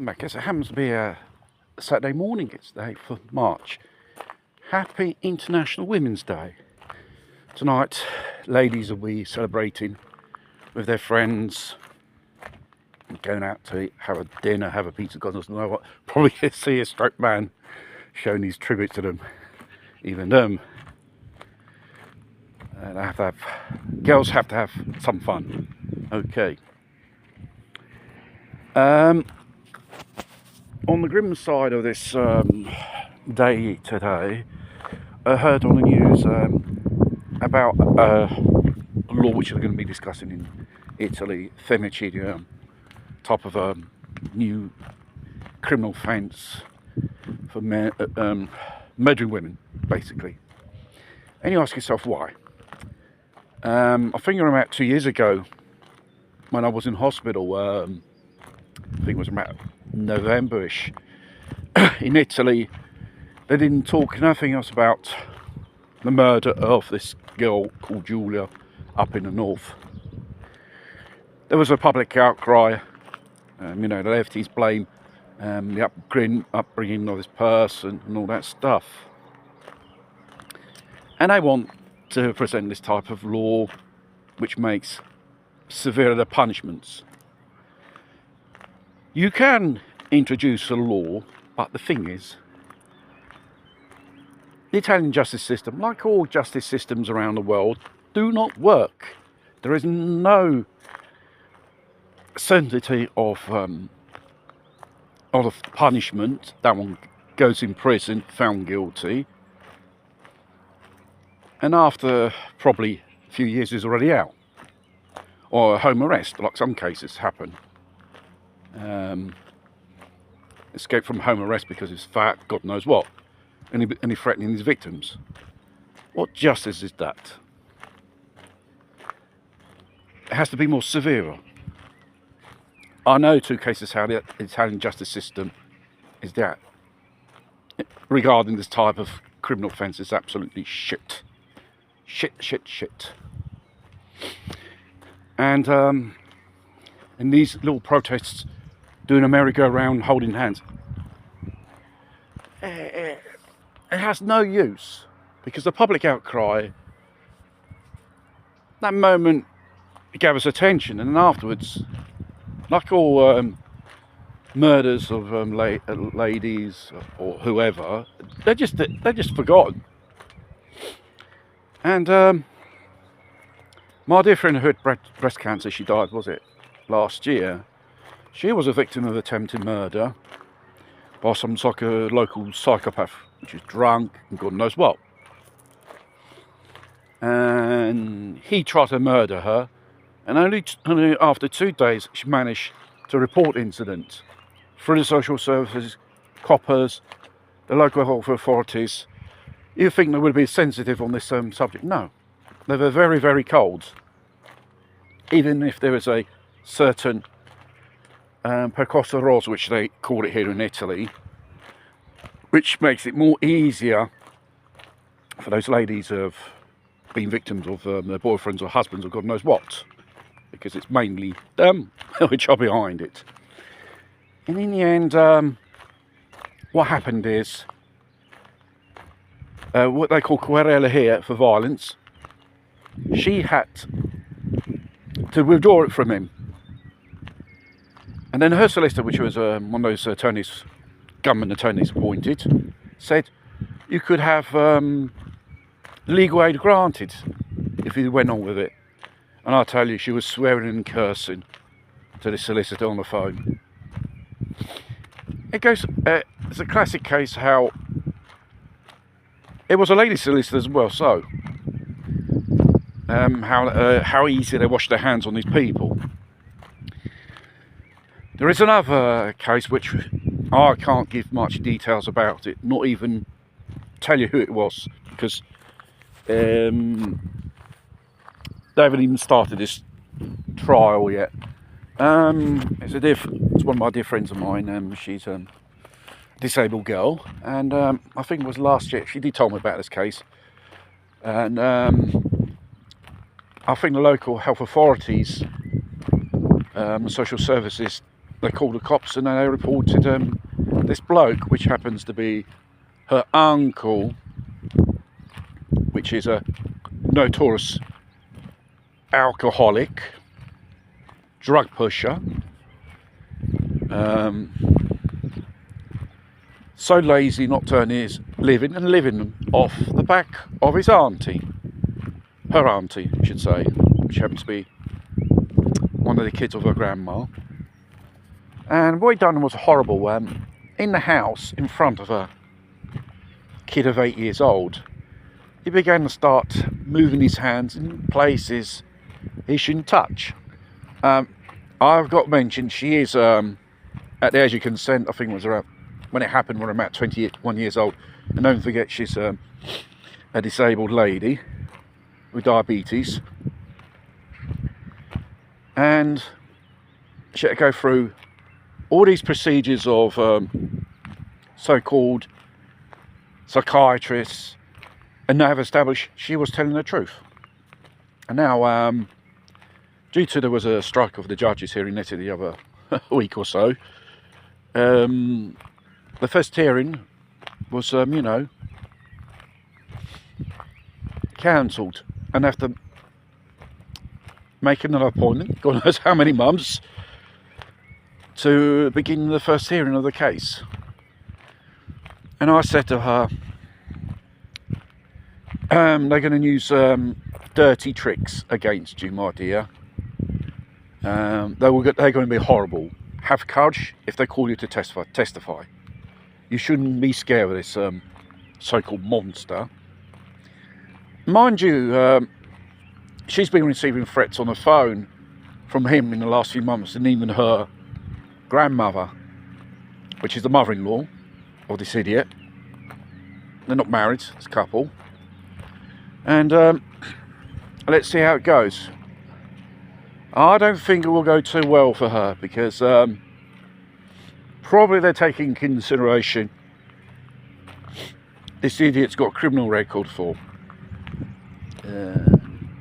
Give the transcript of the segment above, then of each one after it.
Because it happens to be a Saturday morning, it's the 8th of March. Happy International Women's Day. Tonight, ladies will be celebrating with their friends, going out to eat, have a dinner, have a pizza, God doesn't know what. Probably see a stroke man showing his tribute to them, even them. And girls have to have some fun. Okay. On the grim side of this day today, I heard on the news about a law which we're going to be discussing in Italy, femicidio, type of a new criminal offence for murdering women, basically. And you ask yourself why. I think about 2 years ago, when I was in hospital, I think it was about November-ish, in Italy, they didn't talk nothing else about the murder of this girl called Giulia up in the north. There was a public outcry, the lefties blame the upbringing of this person and all that stuff. And they want to present this type of law which makes severe the punishments. You can introduce a law, but the thing is, the Italian justice system, like all justice systems around the world, do not work. There is no certainty of punishment. That one goes in prison, found guilty, and after probably a few years is already out, or home arrest, like some cases happen. Escape from home arrest because he's fat, God knows what, and he threatening his victims. What justice is that? It has to be more severe. I know two cases how the Italian justice system is that regarding this type of criminal offence is absolutely shit. Shit. And in these little protests, doing a merry-go-round, holding hands, it has no use, because the public outcry, that moment, it gave us attention, and then afterwards, like all murders of ladies or whoever, they're just forgotten. And my dear friend who had breast cancer, she died, was it, last year? She was a victim of attempted murder by some local psychopath, which is drunk and God knows what. And he tried to murder her, and only after 2 days she managed to report incident through the social services, coppers, the local health authorities. You think they would be sensitive on this subject? No, they were very, very cold. Even if there is a certain percosse rosa, which they call it here in Italy, which makes it more easier for those ladies who have been victims of their boyfriends or husbands or God knows what, because it's mainly them which are behind it. And in the end, what happened is what they call querela here for violence. She had to withdraw it from him. And then her solicitor, which was one of those attorneys, government attorneys appointed, said you could have legal aid granted if you went on with it. And I tell you, she was swearing and cursing to the solicitor on the phone. It's a classic case how it was a lady solicitor as well, so how easy they wash their hands on these people. There is another case which I can't give much details about it, not even tell you who it was, because they haven't even started this trial yet. It's one of my dear friends of mine. She's a disabled girl, and I think it was last year she did tell me about this case. And I think the local health authorities, social services, they called the cops and they reported this bloke, which happens to be her uncle, which is a notorious alcoholic, drug pusher, so lazy not to earn his living and living off the back of his auntie, her auntie, I should say, which happens to be one of the kids of her grandma. And what he done was horrible. In the house, in front of a kid of 8 years old, he began to start moving his hands in places he shouldn't touch. I've got mentioned she is at the age of consent. I think it was around when it happened when I'm about 21 years old. And don't forget, she's a disabled lady with diabetes, and she had to go through all these procedures of so-called psychiatrists, and now have established she was telling the truth. And now, due to there was a strike of the judges here in Italy the other week or so, the first hearing was, cancelled, and have to make another appointment, God knows how many months, to begin the first hearing of the case. And I said to her, they're going to use dirty tricks against you, my dear. They're going to be horrible. Have courage. If they call you to testify. You shouldn't be scared of this so-called monster. Mind you, she's been receiving threats on the phone from him in the last few months, and even her grandmother, which is the mother-in-law of this idiot. They're not married, it's a couple. And let's see how it goes. I don't think it will go too well for her, because probably they're taking into consideration this idiot's got a criminal record for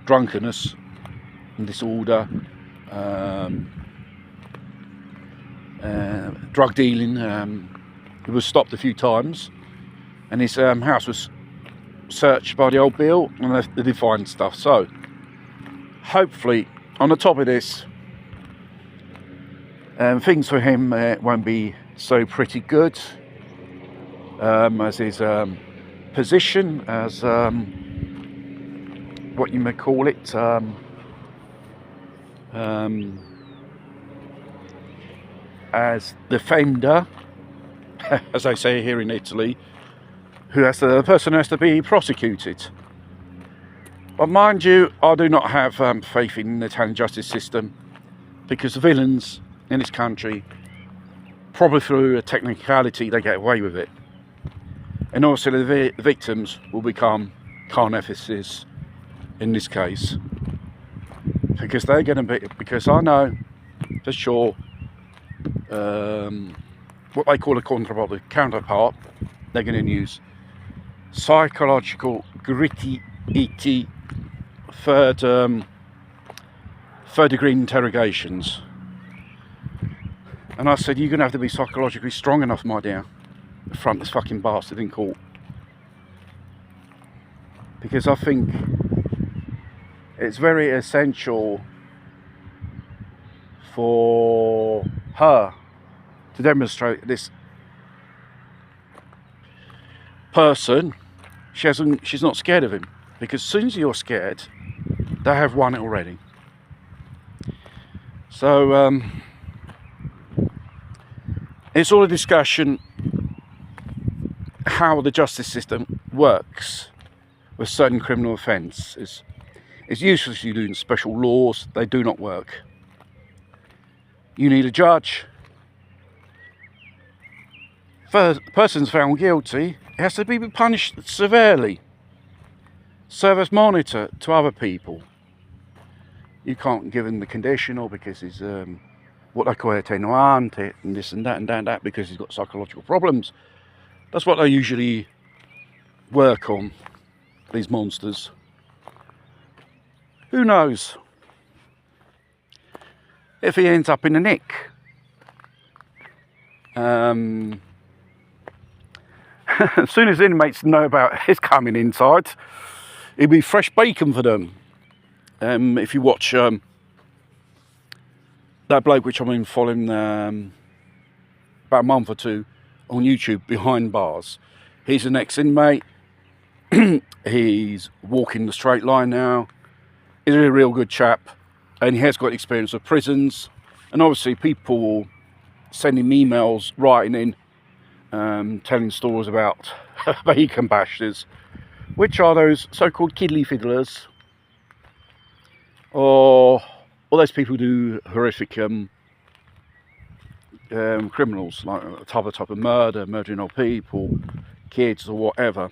drunkenness and disorder, drug dealing. He was stopped a few times, and his house was searched by the old bill, and they did find stuff. So hopefully, on the top of this, things for him won't be so pretty good, as his position as what you may call it, as defender, as they say here in Italy, the person has to be prosecuted. But mind you, I do not have faith in the Italian justice system, because the villains in this country, probably through a technicality, they get away with it. And obviously the victims will become carnificers in this case, because they're going to be, because I know for sure what they call a counterpart, they're going to use psychological, gritty, third degree interrogations. And I said, you're going to have to be psychologically strong enough, my dear, to front this fucking bastard in court. Because I think it's very essential for her to demonstrate this person, she's not scared of him. Because as soon as you're scared, they have won it already. So it's all a discussion how the justice system works with certain criminal offences. It's useless you doing special laws, they do not work. You need a judge. If a person's found guilty, it has to be punished severely. Serve as monitor to other people. You can't give him the conditional because he's what they call attenuante and this and that because he's got psychological problems. That's what they usually work on, these monsters. Who knows? If he ends up in the nick, As soon as inmates know about his coming inside, it'll be fresh bacon for them. If you watch that bloke which I've been following about a month or two on YouTube, Behind Bars, he's an ex-inmate. He's walking the straight line now. He's a real good chap, and he has got experience of prisons. And obviously people sending me emails, writing in, telling stories about bacon bashers, which are those so-called kiddly fiddlers, or all those people who do horrific criminals, like type of murder, murdering old people, kids or whatever.